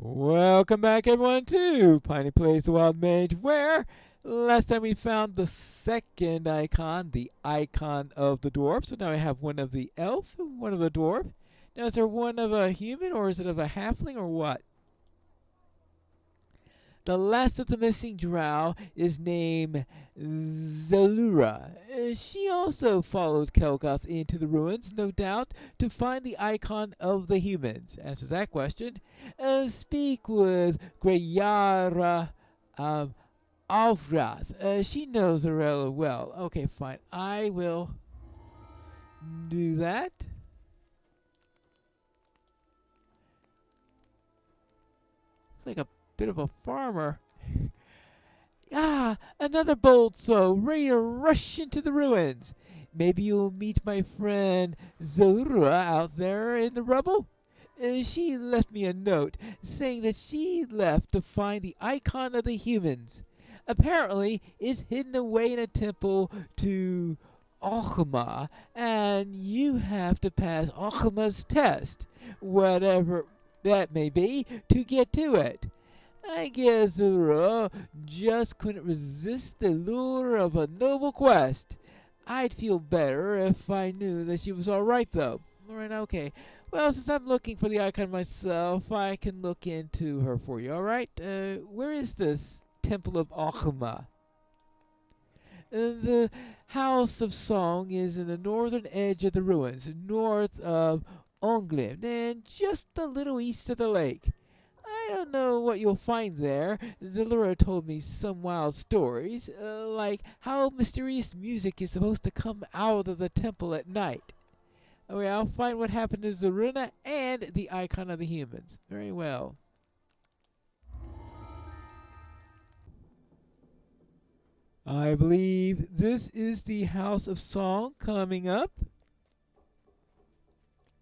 Welcome back, everyone, to Piney Plays the Wild Mage, where last time we found the second icon, the icon of the dwarf. So now I have one of the elf, one of the dwarf. Now, is there one of a human, or is it of a halfling, or what? The last of the missing drow is named Zalura. She also followed Kelgoth into the ruins, no doubt, to find the icon of the humans. Answer that question. Speak with Greyara Alvrath. She knows her rather well. Okay, fine. I will do that. Like a bit of a farmer. Another bold soul, ready to rush into the ruins. Maybe you'll meet my friend Zorua out there in the rubble. She left me a note saying that she left to find the icon of the humans. Apparently, it's hidden away in a temple to Ochma, and you have to pass Ochma's test, whatever that may be, to get to it. I guess Zoro just couldn't resist the lure of a noble quest. I'd feel better if I knew that she was alright, though. Alright, okay. Well, since I'm looking for the icon myself, I can look into her for you, alright? Where is this Temple of Alchema? The House of Song is in the northern edge of the ruins, north of Onglim, and just a little east of the lake. I don't know what you'll find there. Zalura told me some wild stories, like how mysterious music is supposed to come out of the temple at night. Okay, I'll find what happened to Zaruna and the icon of the humans. Very well. I believe this is the House of Song coming up,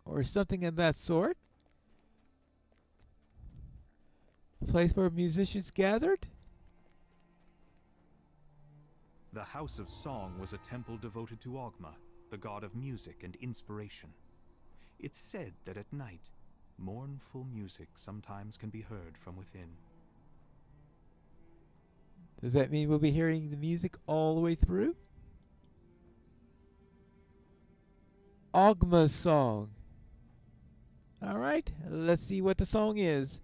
or something of that sort. A place where musicians gathered? The House of Song was a temple devoted to Ogma, the god of music and inspiration. It's said that at night, mournful music sometimes can be heard from within. Does that mean we'll be hearing the music all the way through? Ogma's song. Alright, let's see what the song is.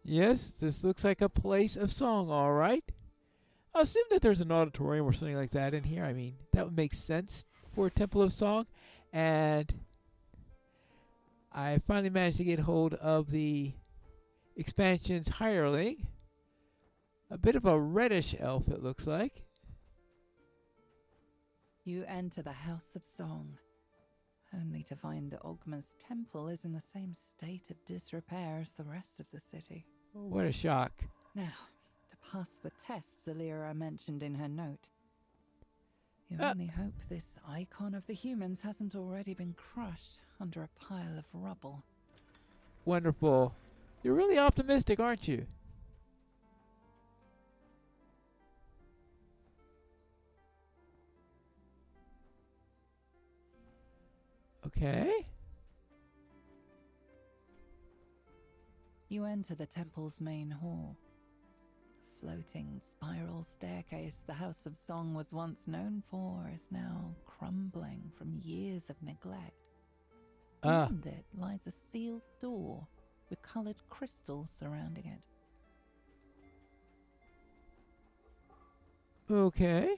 Yes, this looks like a place of song, alright. I assume that there's an auditorium or something like that in here. I mean, that would make sense for a Temple of Song. And I finally managed to get hold of the expansion's hireling. A bit of a reddish elf, it looks like. You enter the House of Song, only to find Ogma's temple is in the same state of disrepair as the rest of the city. What a shock. Now, to pass the test Zalira mentioned in her note, you only hope this icon of the humans hasn't already been crushed under a pile of rubble. Wonderful. You're really optimistic, aren't you? Okay. You enter the temple's main hall. The floating spiral staircase the House of Song was once known for is now crumbling from years of neglect. Beyond it lies a sealed door with colored crystals surrounding it. Okay.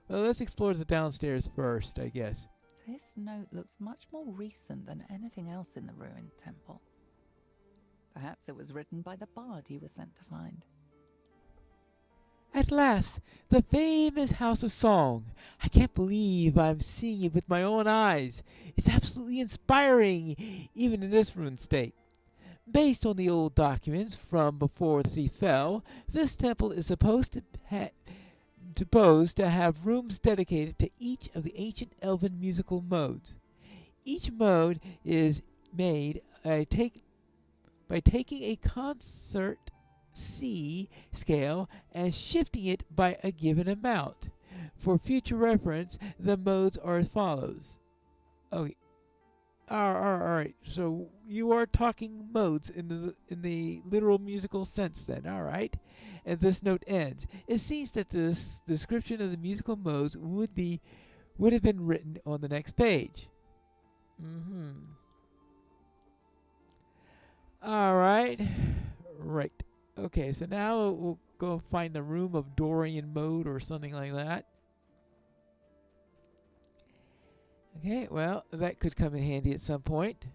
Well, let's explore the downstairs first, I guess. This note looks much more recent than anything else in the ruined temple. Perhaps it was written by the bard you were sent to find. At last, the famous House of Song. I can't believe I'm seeing it with my own eyes. It's absolutely inspiring, even in this ruined state. Based on the old documents from before the sea fell, this temple is supposed to have rooms dedicated to each of the ancient elven musical modes. Each mode is made by taking a concert C scale and shifting it by a given amount. For future reference, the modes are as follows. Okay. All right. So you are talking modes in the literal musical sense, then. All right. And this note ends. It seems that this description of the musical modes would have been written on the next page. Mm-hmm. All right. Right. Okay. So now we'll go find the room of Dorian mode or something like that. Okay, well, that could come in handy at some point.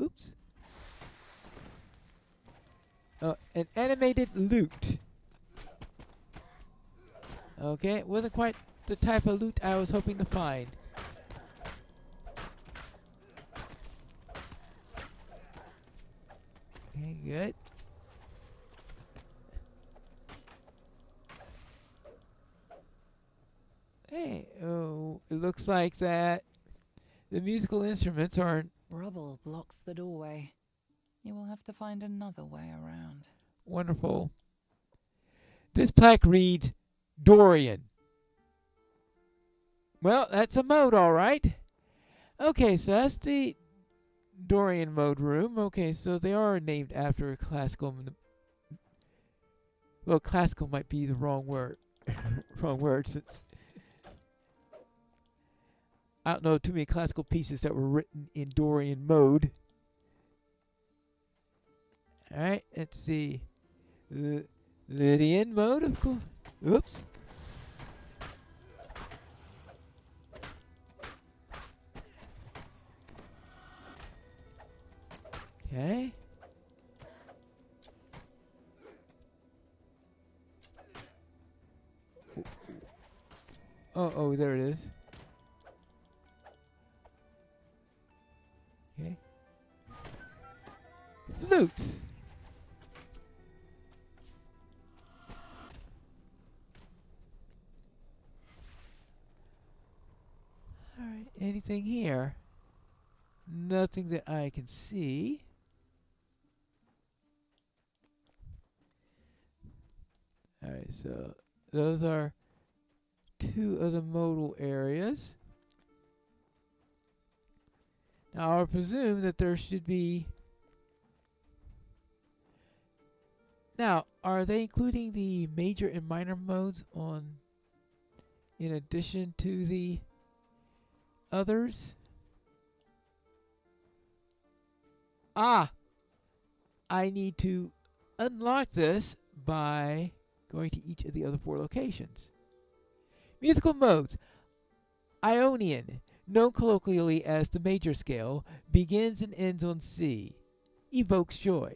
Oops. Oh, an animated loot. Okay, wasn't quite the type of loot I was hoping to find. Okay, good. Hey, oh, it looks like that the musical instruments aren't Rubble blocks the doorway. You will have to find another way around. wonderful. This plaque reads Dorian. Well, that's a mode, all right. Okay, so that's the Dorian mode room. Okay, so they are named after a classical. Well, classical might be the wrong word. Wrong word, since I don't know too many classical pieces that were written in Dorian mode. All right, let's see. Lydian mode, of course. Oops. Okay. Oh, there it is. Okay. Flutes. All right. Anything here? Nothing that I can see. All right. So those are two of the modal areas. Now, I presume that there should be... Now, are they including the major and minor modes on in addition to the others? Ah! I need to unlock this by going to each of the other 4 locations. Musical modes. Ionian, known colloquially as the major scale, begins and ends on C. Evokes joy.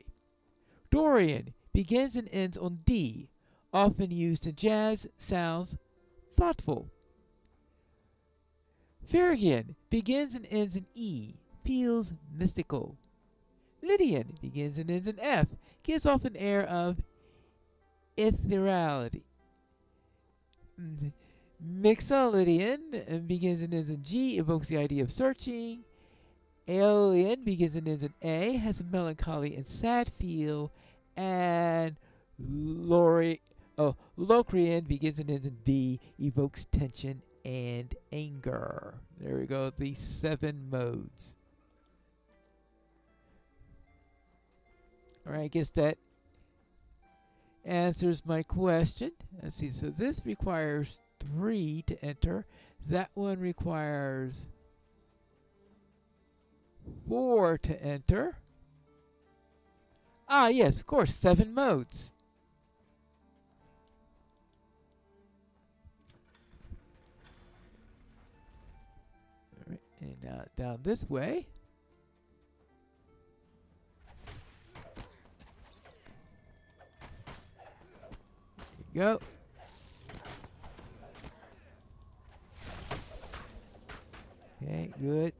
Dorian begins and ends on D, often used in jazz, sounds thoughtful. Phrygian begins and ends in E, feels mystical. Lydian begins and ends in F, gives off an air of ethereality. Mixolydian begins and ends in G, evokes the idea of searching. Aeolian begins and ends in A, has a melancholy and sad feel. And Locrian begins and ends in B, evokes tension and anger. There we go, the 7 modes. Alright, I guess that answers my question. Let's see, so this requires 3 to enter. That one requires 4 to enter. Ah, yes, of course, 7 modes. Alright, and now down this way. There you go. Okay, good.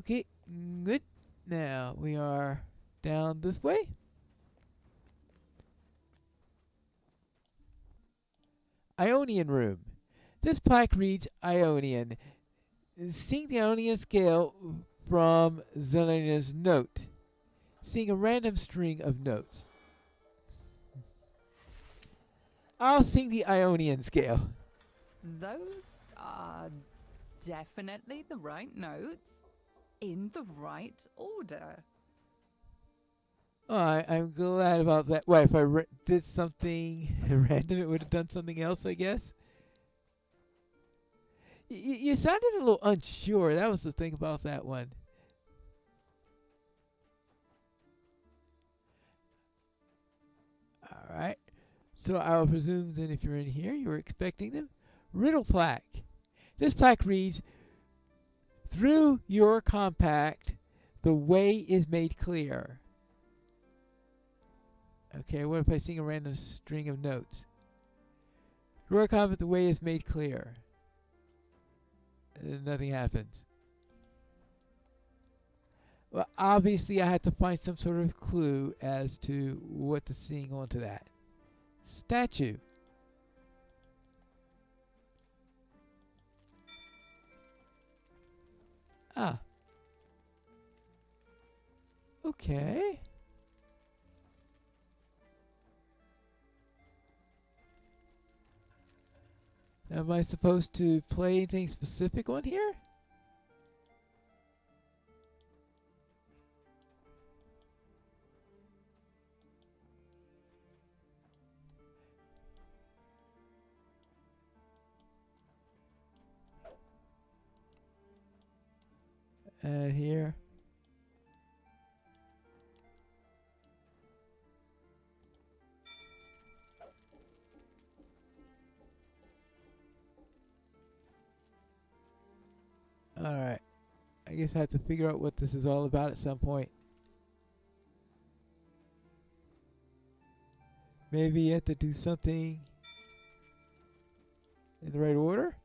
Okay, good. Now we are down this way. Ionian room. This plaque reads Ionian. Sing the Ionian scale from Zelena's note. sing a random string of notes. I'll sing the Ionian scale. Those are definitely the right notes in the right order. Oh, I'm glad about that. What, if I did something random, it would have done something else, I guess? You sounded a little unsure. That was the thing about that one. Alright. So I will presume then if you're in here, you were expecting them. Riddle plaque. This plaque reads, through your compact, the way is made clear. Okay, what if I sing a random string of notes? Through your compact, the way is made clear. And nothing happens. Well, obviously I had to find some sort of clue as to what to sing onto that. Statue. Ah. Okay. Am I supposed to play anything specific on here? And here. Alright. I guess I have to figure out what this is all about at some point. Maybe you have to do something in the right order?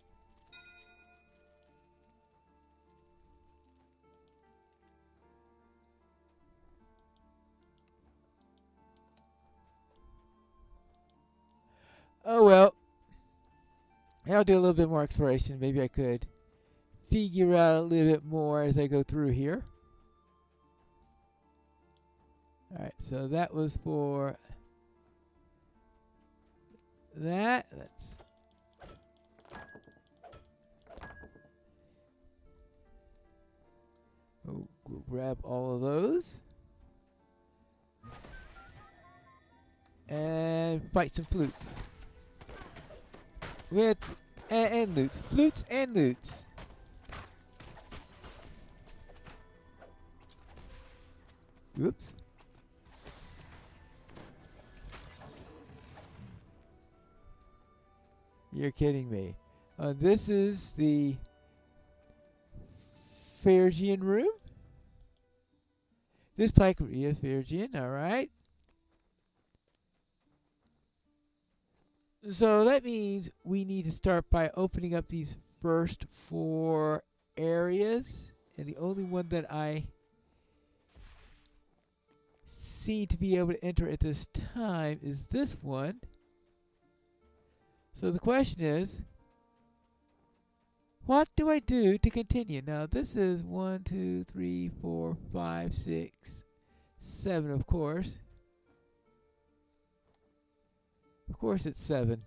Oh well. I'll do a little bit more exploration. Maybe I could figure out a little bit more as I go through here. Alright, so that was for that. Let's we'll grab all of those. And fight some flutes. With and lutes. Flutes and lutes. Oops. You're kidding me. This is the Phrygian room. This plaque is Phrygian, alright. So that means we need to start by opening up these first 4 areas. And the only one that I seem to be able to enter at this time is this one. So the question is, what do I do to continue? Now this is 1, 2, 3, 4, 5, 6, 7, of course. Of course it's 7.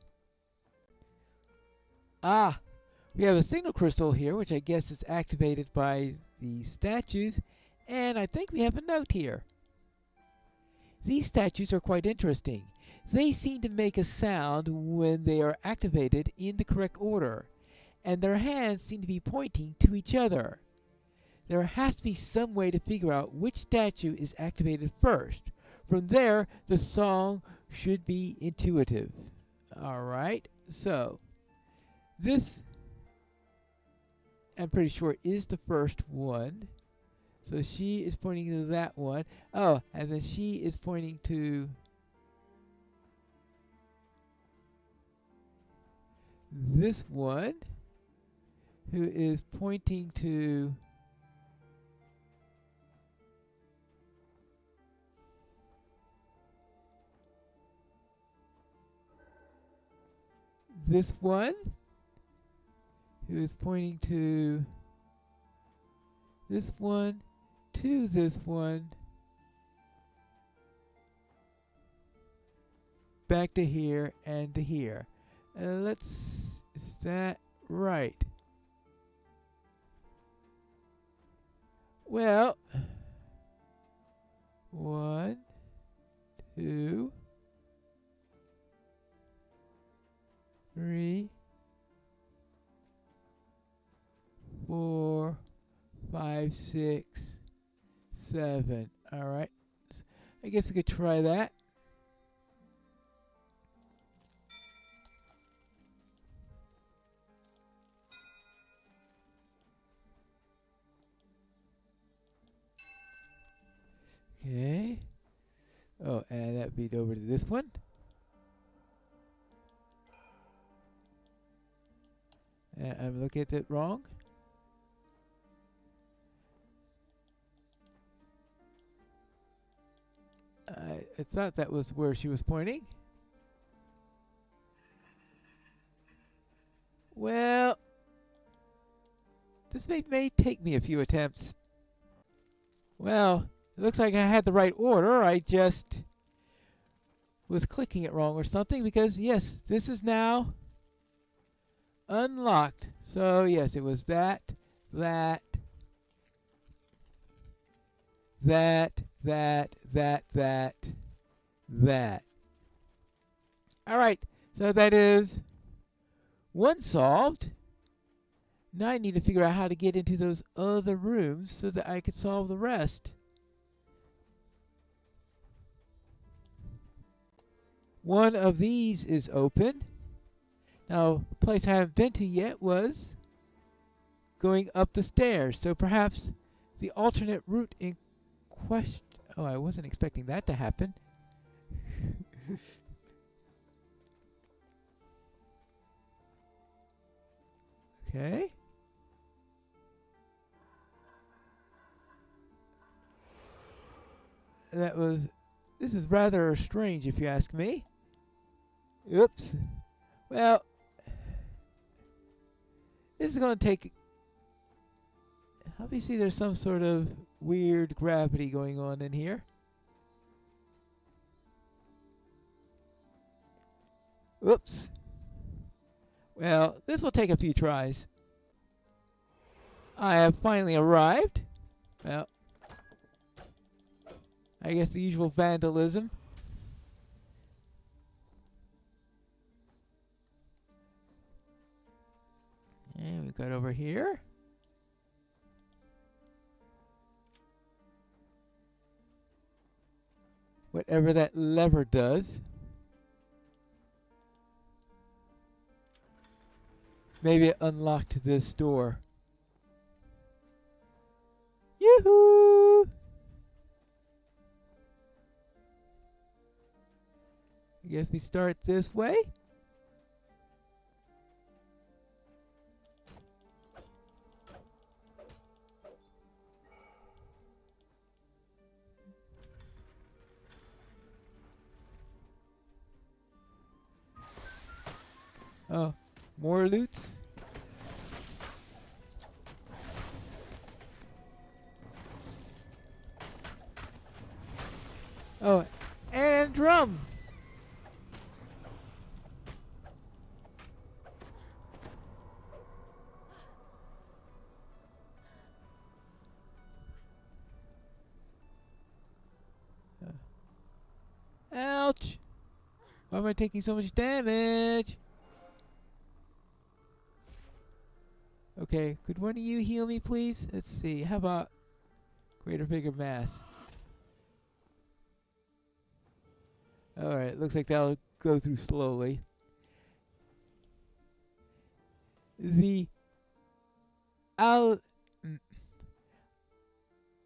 Ah, we have a signal crystal here, which I guess is activated by the statues. And I think we have a note here. These statues are quite interesting. They seem to make a sound when they are activated in the correct order, and their hands seem to be pointing to each other. There has to be some way to figure out which statue is activated first. From there, the song should be intuitive. Alright, so this, I'm pretty sure, is the first one. So she is pointing to that one. Oh, and then she is pointing to this one, who is pointing to this one, who is pointing to this one, to this one, back to here and to here. Is that right? Well, 1, 2, 3, 4, 5, 6, 7. All right. I guess we could try that. Okay. Oh, and that beat over to this one. I'm looking at it wrong. I thought that was where she was pointing. Well, this may take me a few attempts. Well, it looks like I had the right order. I just was clicking it wrong or something because, yes, this is now unlocked. So, yes, it was that. All right, so that is one solved. Now I need to figure out how to get into those other rooms so that I could solve the rest. One of these is open. Now, a place I haven't been to yet was going up the stairs. So perhaps the alternate route in question. Oh, I wasn't expecting that to happen. Okay. This is rather strange if you ask me. Oops. Well, this is going to take... Obviously there's some sort of weird gravity going on in here. Oops. Well, this will take a few tries. I have finally arrived. Well, I guess the usual vandalism. And we've got over here. Whatever that lever does. Maybe it unlocked this door. Yoo-hoo! I guess we start this way. Oh, more loots. Oh, and drum. Ouch. Why am I taking so much damage? Okay, could one of you heal me, please? Let's see. How about greater vigor mass? Alright, looks like that'll go through slowly. The Aulian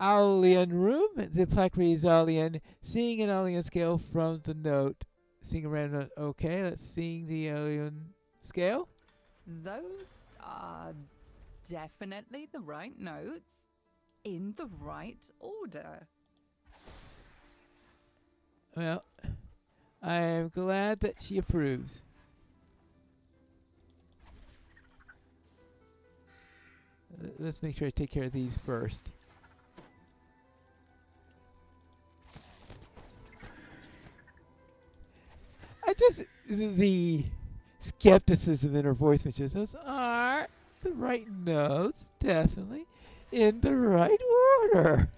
room. The plaque reads Aulian. Seeing an Aulian scale from the note. Seeing a random note. Okay, let's sing the Aulian scale. Those are definitely the right notes in the right order. Well, I am glad that she approves. Let's make sure I take care of these first. I just the skepticism in her voice, which is those are the right notes, definitely in the right order.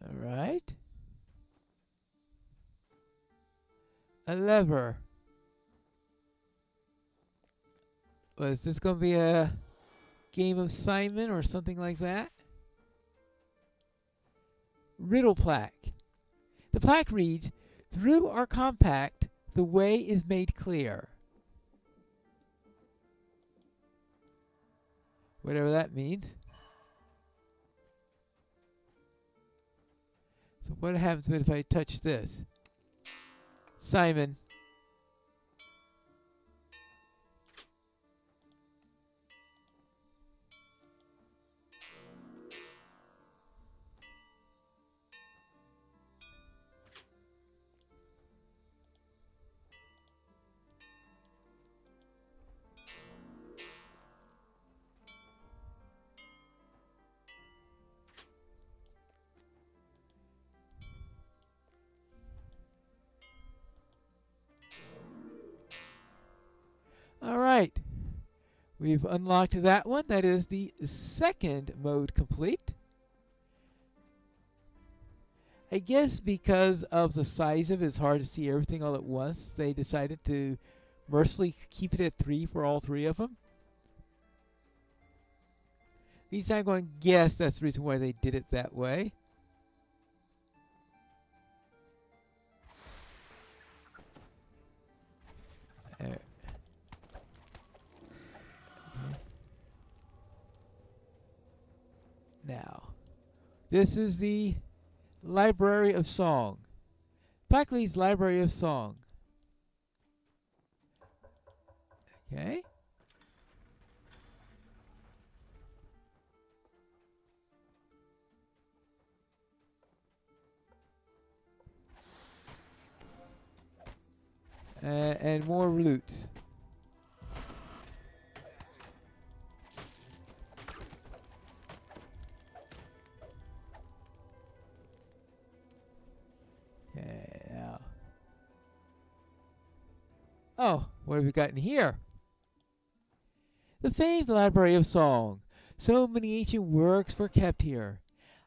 All right. A lever. Was this going to be a game of Simon or something like that? Riddle plaque. The plaque reads, "Through our compact, the way is made clear." Whatever that means. So what happens if I touch this? Simon. All right. We've unlocked that one. That is the second mode complete. I guess because of the size of it, it's hard to see everything all at once. They decided to mercifully keep it at 3 for all 3 of them. At least I'm going to guess that's the reason why they did it that way. Okay. Now, this is the Library of Song. Blackley's Library of Song. Okay. And more loots. Okay, now. Oh, what have we got in here? The famed Library of Song. So many ancient works were kept here.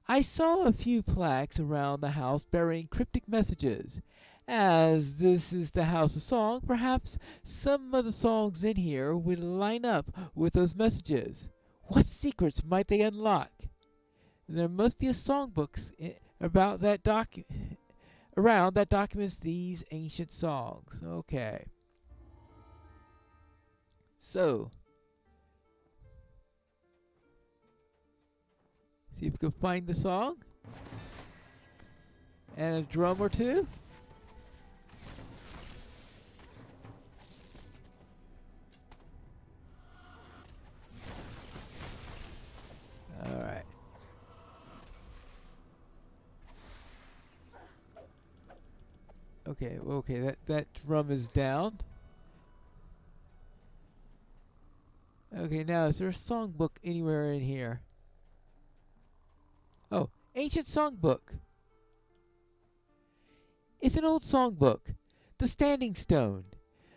I saw a few plaques around the house bearing cryptic messages. As this is the House of Song, perhaps some of the songs in here would line up with those messages. What secrets might they unlock? There must be a songbook about that around that documents these ancient songs. Okay. So, see if we can find the song. And a drum or two. Alright. Okay, that drum is down. Okay, now is there a songbook anywhere in here? Oh, ancient songbook. It's an old songbook. The Standing Stone.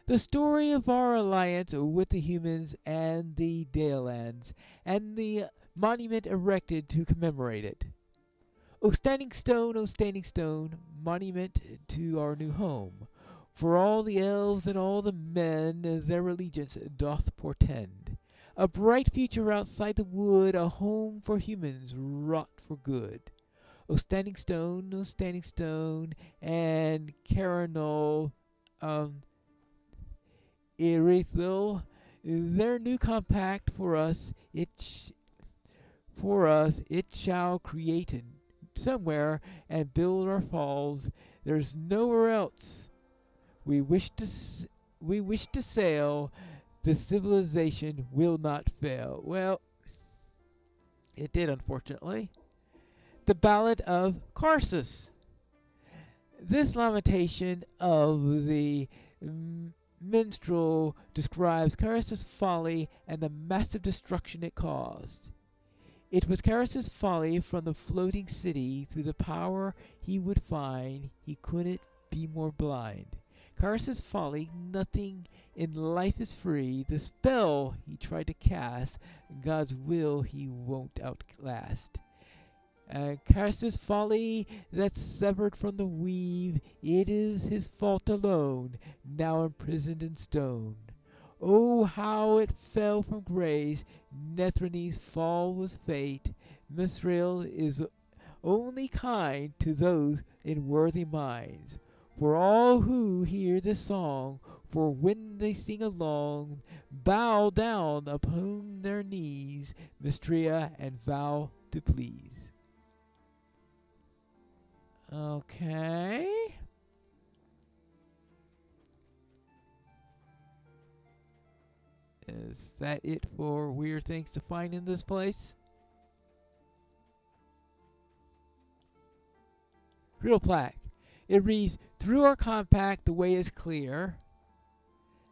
The story of our alliance with the humans and the Dalelands, and the monument erected to commemorate it. O standing stone, monument to our new home. For all the elves and all the men their allegiance doth portend. A bright future outside the wood, a home for humans wrought for good. O standing stone, and Caranol, Irithil, their new compact for us it shall create somewhere and build our falls. There's nowhere else. We wish to sail. The civilization will not fail. Well, it did, unfortunately. The Ballad of Karsus. This lamentation of the minstrel describes Caris's folly and the massive destruction it caused. It was Caris's folly from the floating city through the power he would find he couldn't be more blind. Caris's folly, nothing in life is free. The spell he tried to cast, God's will he won't outlast. Caris's folly that's severed from the weave, it is his fault alone, now imprisoned in stone. Oh, how it fell from grace, Nethrane's fall was fate. Misrael is only kind to those in worthy minds. For all who hear this song, for when they sing along, bow down upon their knees, Mistrea, and vow to please. Okay. Is that it for weird things to find in this place? Real plaque. It reads, through our compact the way is clear.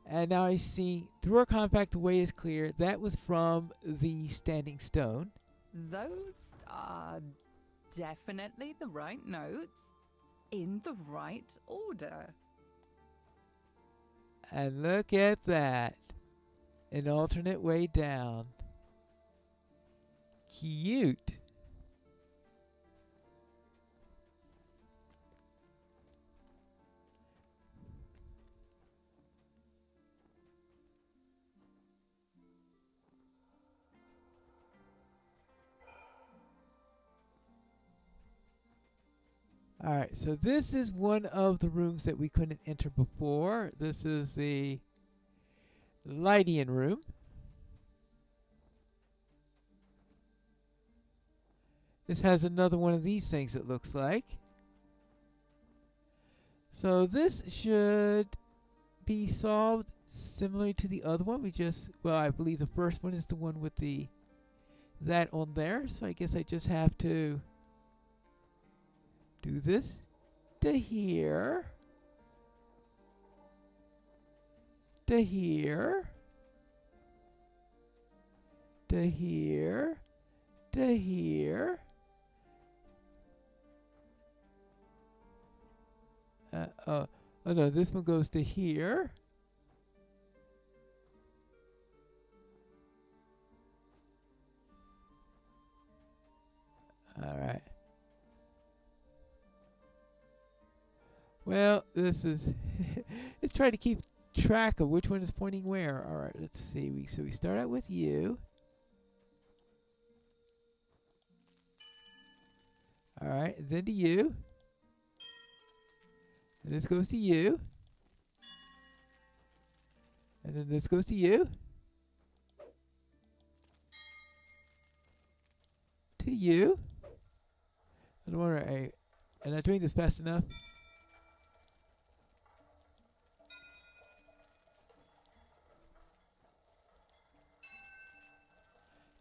And now I see, through our compact the way is clear. That was from the Standing Stone. Those are definitely the right notes in the right order. And look at that. An alternate way down. Cute. Alright, so this is one of the rooms that we couldn't enter before. This is the Lydian room. This has another one of these things, it looks like. So this should be solved similarly to the other one. Well, I believe the first one is the one with that on there. So I guess I just have to do this to here. To here. To here. To here. Oh no, this one goes to here. Alright. Well, this is let's try to keep track of which one is pointing where. Alright, let's see. So we start out with you. Alright, then to you. And this goes to you. And then this goes to you. To you. I don't wonder, am I doing this fast enough?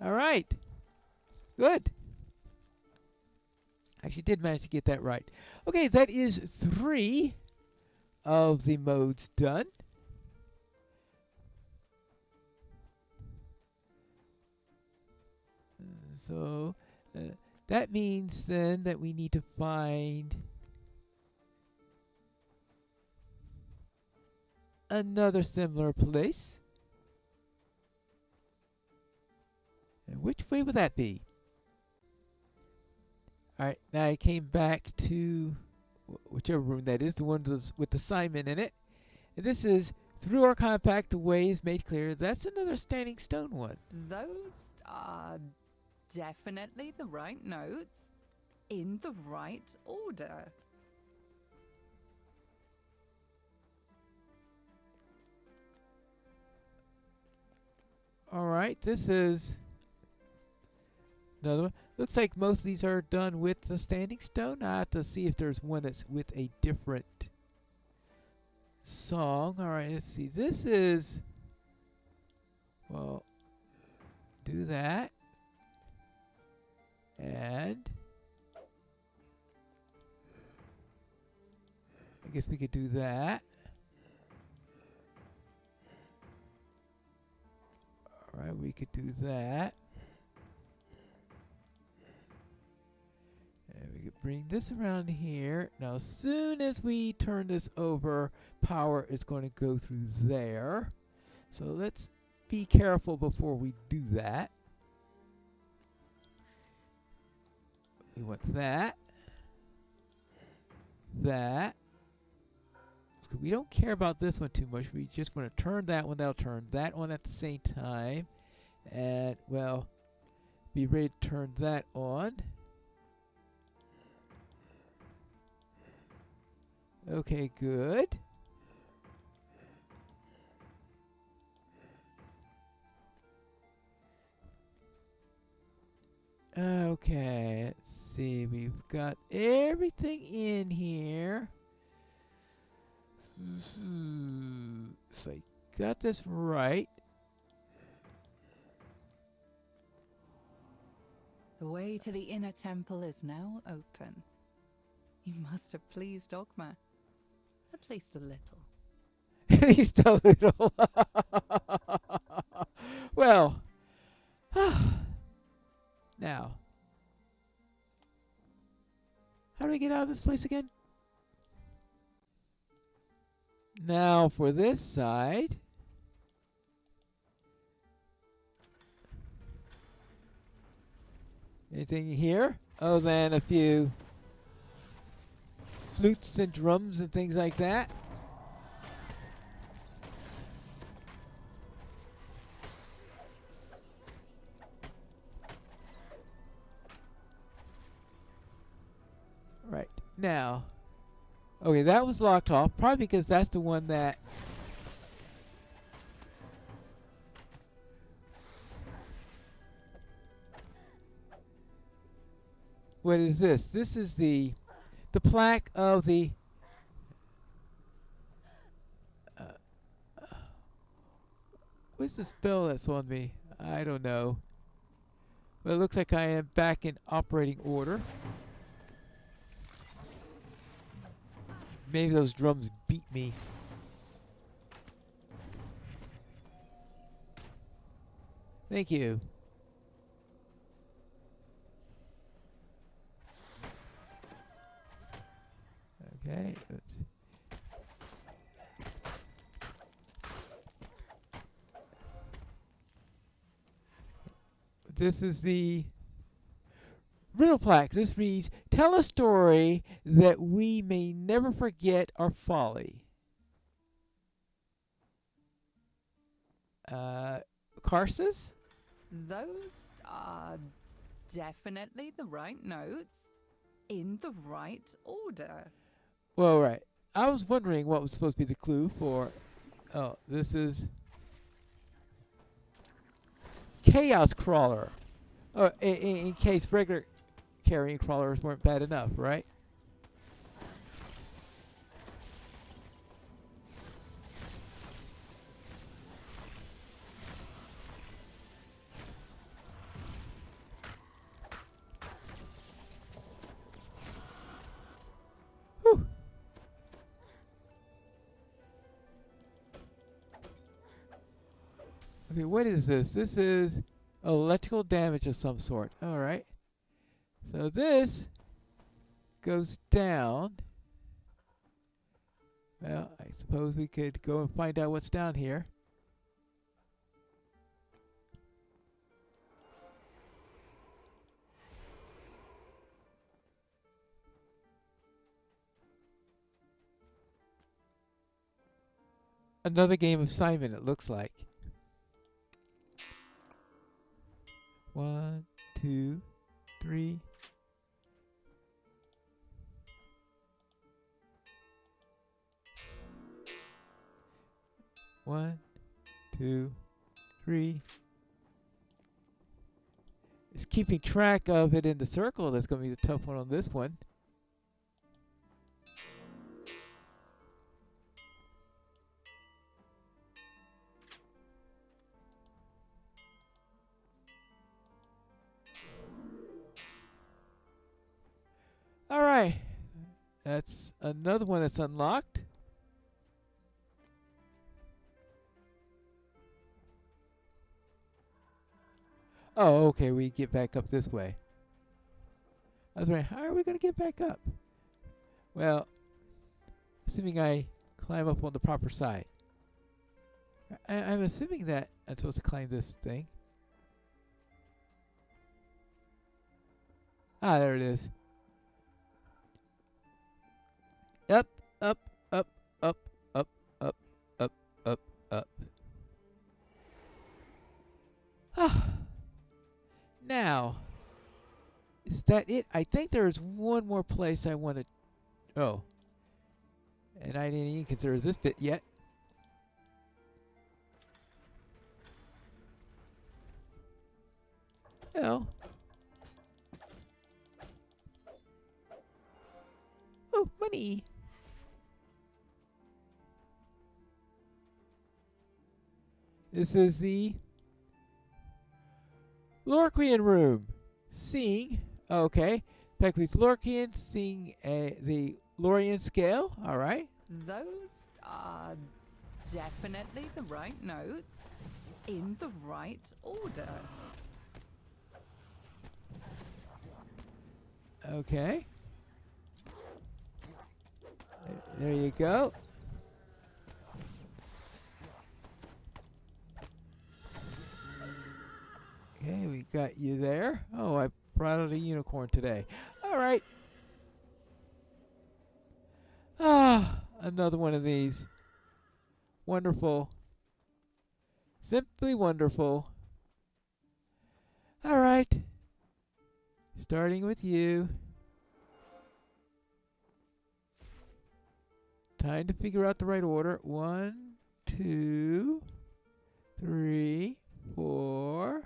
Alright. Good. Actually did manage to get that right. Okay, that is 3 of the modes done. So that means then that we need to find another similar place. And which way would that be? Alright, now I came back to whichever room that is, the one with the Simon in it. And this is, through our compact the way is made clear. That's another Standing Stone one. Those are definitely the right notes in the right order. Alright, this is another one. Looks like most of these are done with the Standing Stone. I have to see if there's one that's with a different song. Alright, let's see. This is, well, do that. And guess we could do that. Alright, we could do that. And we could bring this around here. Now, as soon as we turn this over, power is going to go through there. So let's be careful before we do that. We want that. That. We don't care about this one too much. We just want to turn that one. That'll turn that one at the same time. And, well, be ready to turn that on. Okay, good. Okay, let's see. We've got everything in here. If I got this right. The way to the inner temple is now open. You must have pleased Ogma. At least a little. At least a little. Well. Now. How do we get out of this place again? Now for this side. Anything here? Oh, then a few flutes and drums and things like that. Right, now. Okay, that was locked off. Probably because that's the one that... What is this? This is the plaque of the... what's the spell that's on me? I don't know. But it looks like I am back in operating order. Maybe those drums beat me. Thank you. Okay. This is the riddle plaque. This reads, tell a story that we may never forget our folly. Karsus? Those are definitely the right notes in the right order. Well, right. I was wondering what was supposed to be the clue for... Oh, this is... Chaos Crawler. Oh, in case regular carrying crawlers weren't bad enough, right? Whew. Okay, what is this? This is electrical damage of some sort. Alright. So this goes down. Well, I suppose we could go and find out what's down here. Another game of Simon, it looks like. 1, 2, 3. One, two, three. It's keeping track of it in the circle. That's going to be the tough one on this one. All right. That's another one that's unlocked. Oh, okay, we get back up this way. I was wondering, how are we going to get back up? Well, assuming I climb up on the proper side. I'm assuming that I'm supposed to climb this thing. Ah, there it is. Up, up, up, up, up, up, up, up, up. Ah. Now, is that it? I think there's one more place I want to... Oh. And I didn't even consider this bit yet. Well. Oh, money. This is the Lorquian room. Seeing, okay, Peckley's Lorquian, seeing the Lorian scale, alright. Those are definitely the right notes in the right order. Okay. There you go. Okay, we got you there. Oh, I brought out a unicorn today. All right. Ah, another one of these. Wonderful. Simply wonderful. All right. Starting with you. Time to figure out the right order. 1, 2, 3, 4,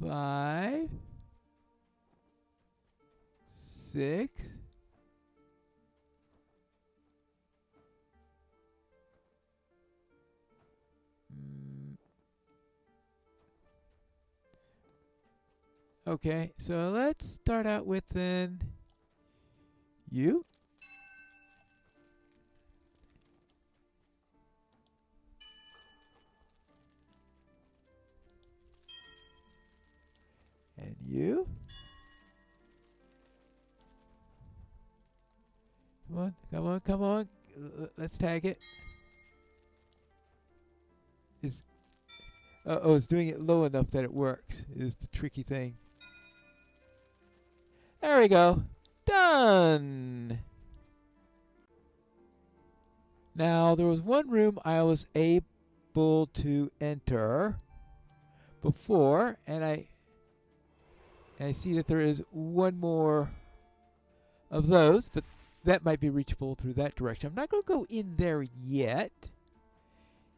5, 6. Okay, so let's start out with then you. And you. Come on, come on, come on. Let's tag it. Oh, it's doing it low enough that it works, is the tricky thing. There we go. Done. Now, there was one room I was able to enter before, and I see that there is one more of those, but that might be reachable through that direction. I'm not going to go in there yet,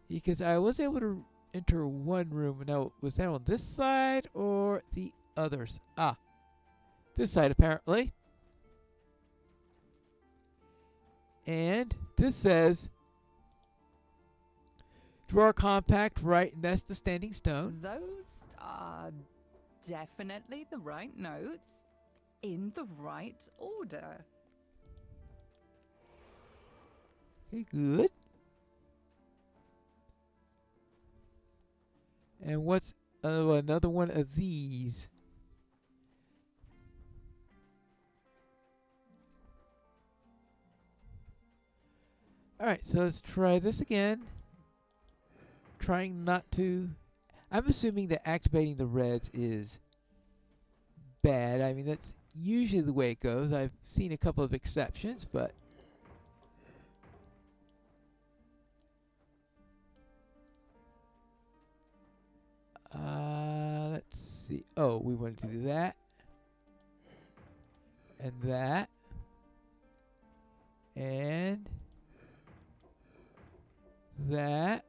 because I was able to enter one room. Now, was that on this side or the others? Ah, this side apparently. And this says, draw compact right, and that's the standing stone. Those are definitely the right notes in the right order. Okay, good. And what's another one of these? Alright, so let's try this again. Trying not to... I'm assuming that activating the reds is bad. I mean, that's usually the way it goes. I've seen a couple of exceptions, but... let's see. Oh, we wanted to do that. And that. And... that.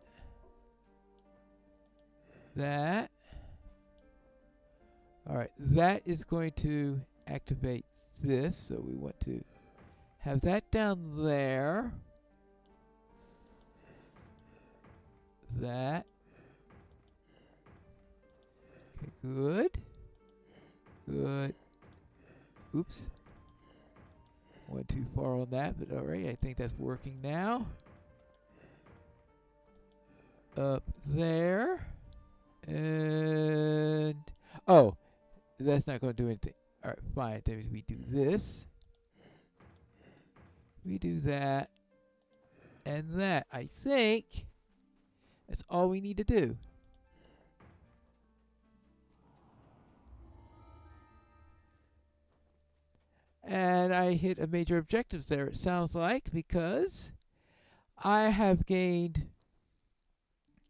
That. Alright, that is going to activate this, so we want to have that down there. That. Okay, good. Good. Oops. Went too far on that, but alright, I think that's working now. Up there. And... oh, that's not going to do anything. Alright, fine. Then we do this. We do that. And that. I think that's all we need to do. And I hit a major objectives there, it sounds like, because I have gained...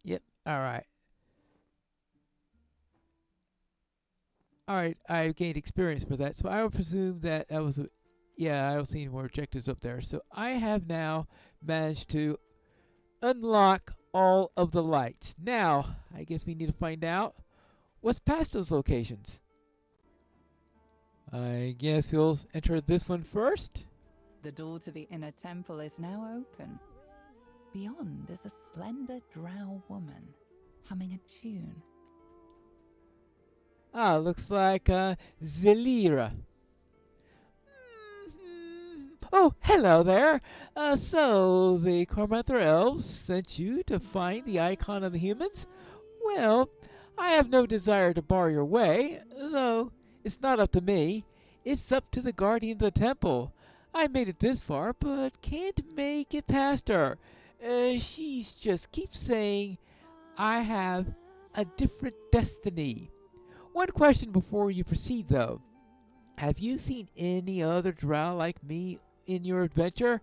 yep, alright. Alright, I gained experience for that, so I would presume that that was a... yeah, I don't see any more objectives up there. So I have now managed to unlock all of the lights. Now, I guess we need to find out what's past those locations. I guess we'll enter this one first. The door to the inner temple is now open. Beyond is a slender drow woman humming a tune. Ah, looks like Zelira. Oh, hello there. So the Cormanther elves sent you to find the icon of the humans? Well, I have no desire to bar your way, though it's not up to me. It's up to the guardian of the temple. I made it this far, but can't make it past her. She's just keeps saying I have a different destiny. One question before you proceed, though. Have you seen any other drow like me in your adventure?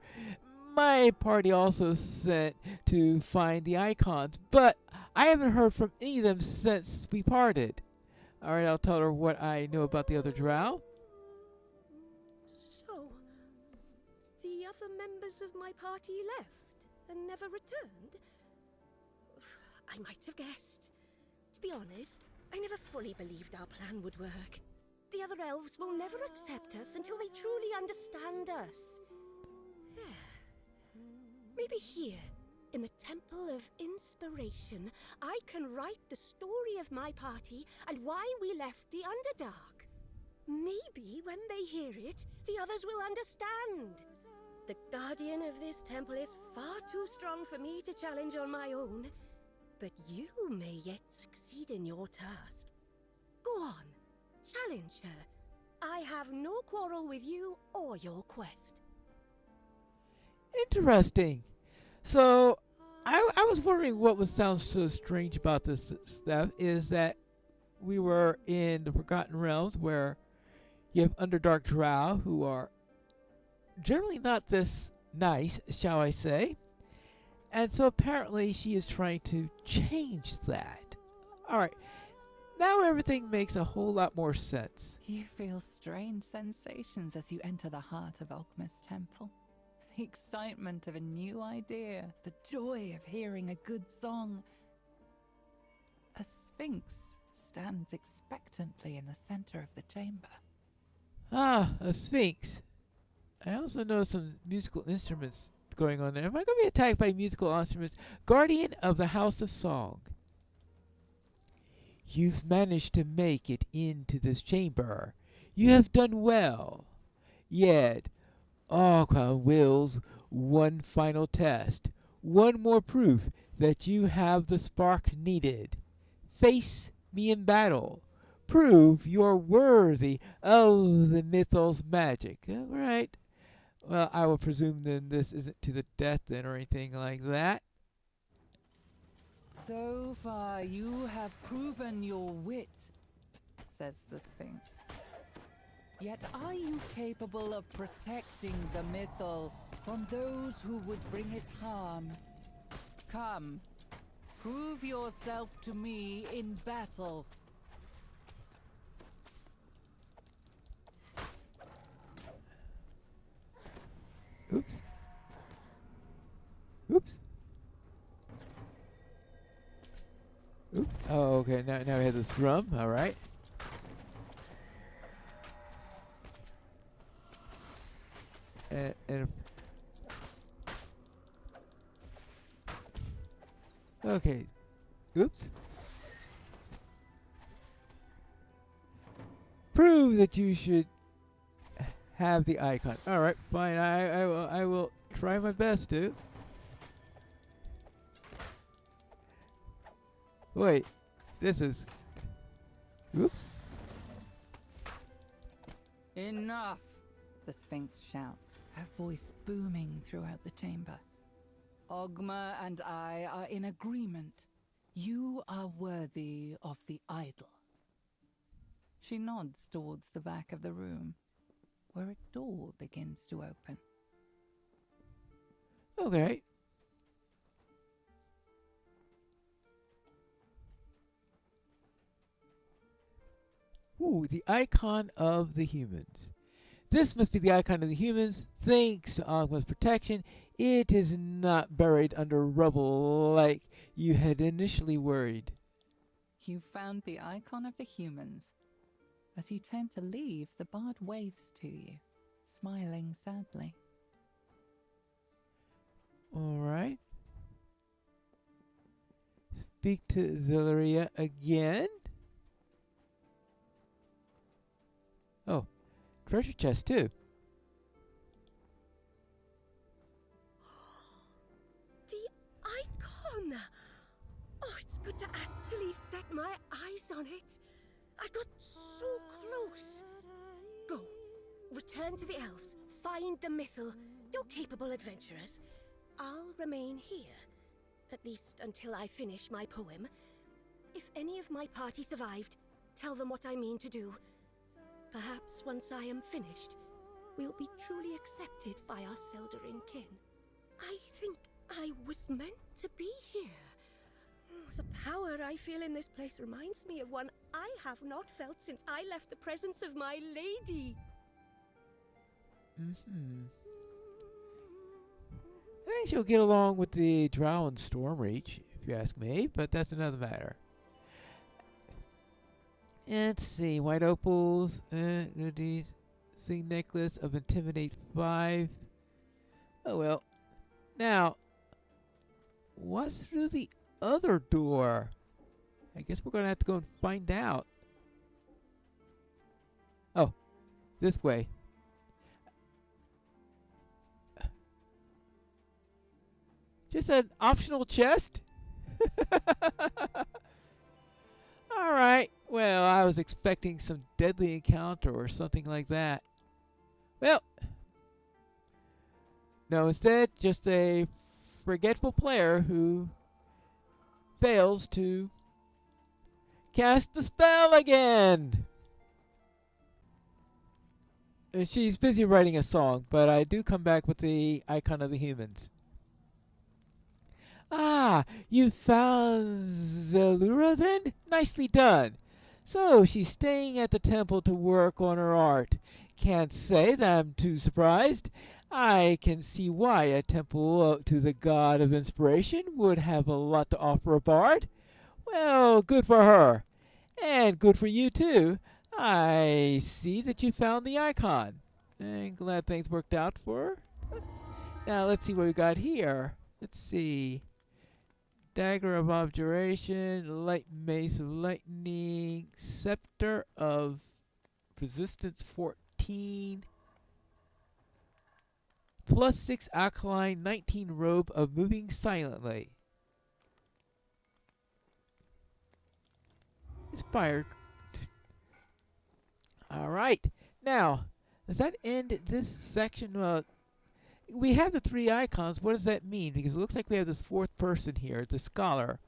My party also sent to find the icons, but I haven't heard from any of them since we parted. Alright, I'll tell her what I know about the other drow. So, the other members of my party left and never returned? I might have guessed. To be honest, I never fully believed our plan would work. The other elves will never accept us until they truly understand us. Maybe here, in the Temple of Inspiration, I can write the story of my party and why we left the Underdark. Maybe when they hear it, the others will understand. The guardian of this temple is far too strong for me to challenge on my own, but you may yet succeed in your task. Go on, challenge her. I have no quarrel with you or your quest. Interesting. So, I was wondering what sounds so strange about this stuff is that we were in the Forgotten Realms where you have Underdark drow who are generally not this nice, shall I say. And so apparently she is trying to change that. Alright, now everything makes a whole lot more sense. You feel strange sensations as you enter the heart of Ogma's temple. The excitement of a new idea, the joy of hearing a good song. A sphinx stands expectantly in the center of the chamber. Ah, a sphinx. I also know some musical instruments going on there. Am I going to be attacked by musical instruments? Guardian of the House of Song. You've managed to make it into this chamber. You have done well. Yet, Ogma wills one final test. One more proof that you have the spark needed. Face me in battle. Prove you're worthy of the mythos magic. All right. Well, I will presume then this isn't to the death then or anything like that. So far you have proven your wit, says the Sphinx. Yet are you capable of protecting the mythal from those who would bring it harm? Come, prove yourself to me in battle. Oops. Oops. Oops. Oh, okay. Now we have this drum. All right. And okay. Oops. Prove that you should have the icon. All right, fine. I will try my best to. Wait, this is. Oops. Enough! The Sphinx shouts, her voice booming throughout the chamber. Ogma and I are in agreement. You are worthy of the idol. She nods towards the back of the room, where a door begins to open. Okay. Ooh, the icon of the humans. This must be the icon of the humans. Thanks to Ogma's protection, it is not buried under rubble like you had initially worried. You found the icon of the humans. As you turn to leave, the bard waves to you, smiling sadly. All right. Speak to Zilleria again. Oh, treasure chest too. The icon! Oh, it's good to actually set my eyes on it. I got so close. Go. Return to the elves. Find the Mythal. You're capable adventurers. I'll remain here. At least until I finish my poem. If any of my party survived, tell them what I mean to do. Perhaps once I am finished, we'll be truly accepted by our Seldering kin. I think I was meant to be here. The power I feel in this place reminds me of one I have not felt since I left the presence of my lady. I think she'll get along with the Drow and Stormreach, if you ask me, but that's another matter. Let's see, white opals, goodies, sing necklace of Intimidate 5. Oh well. Now, what's through the other door? I guess we're going to have to go and find out. Oh, this way. Just an optional chest? Alright, well, I was expecting some deadly encounter or something like that. Well, no, instead, just a forgetful player who fails to cast the spell again. She's busy writing a song, but I do come back with the icon of the humans. Ah, you found Zelura then? Nicely done. So she's staying at the temple to work on her art. Can't say that I'm too surprised. I can see why a temple to the god of inspiration would have a lot to offer a bard. Well, good for her. And good for you too. I see that you found the icon. And glad things worked out for her. Now let's see what we got here. Let's see. Dagger of Abjuration, Light Mace of Lightning, Scepter of Resistance 14, +6 Alkaline, 19 Robe of Moving Silently. Inspired. Alright, now, does that end this section? We have the 3 icons. What does that mean? Because it looks like we have this 4th person here, the scholar.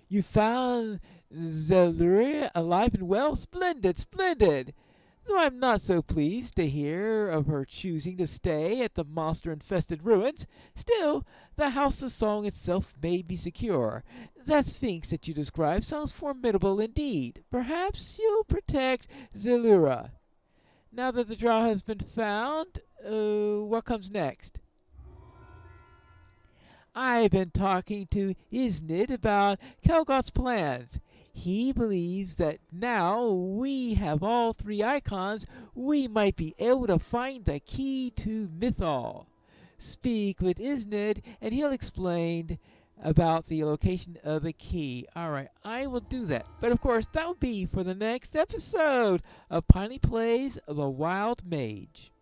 You found Zelura alive and well? Splendid, splendid! Though I'm not so pleased to hear of her choosing to stay at the monster-infested ruins, still, the House of Song itself may be secure. That Sphinx that you describe sounds formidable indeed. Perhaps you'll protect Zelura. Now that the drow has been found, what comes next? I've been talking to Isnid about Kelgoth's plans. He believes that now we have all 3 icons, we might be able to find the key to Mythal. Speak with Isnid and he'll explain about the location of the key. Alright, I will do that. But of course, that will be for the next episode of Piney Plays The Wild Mage.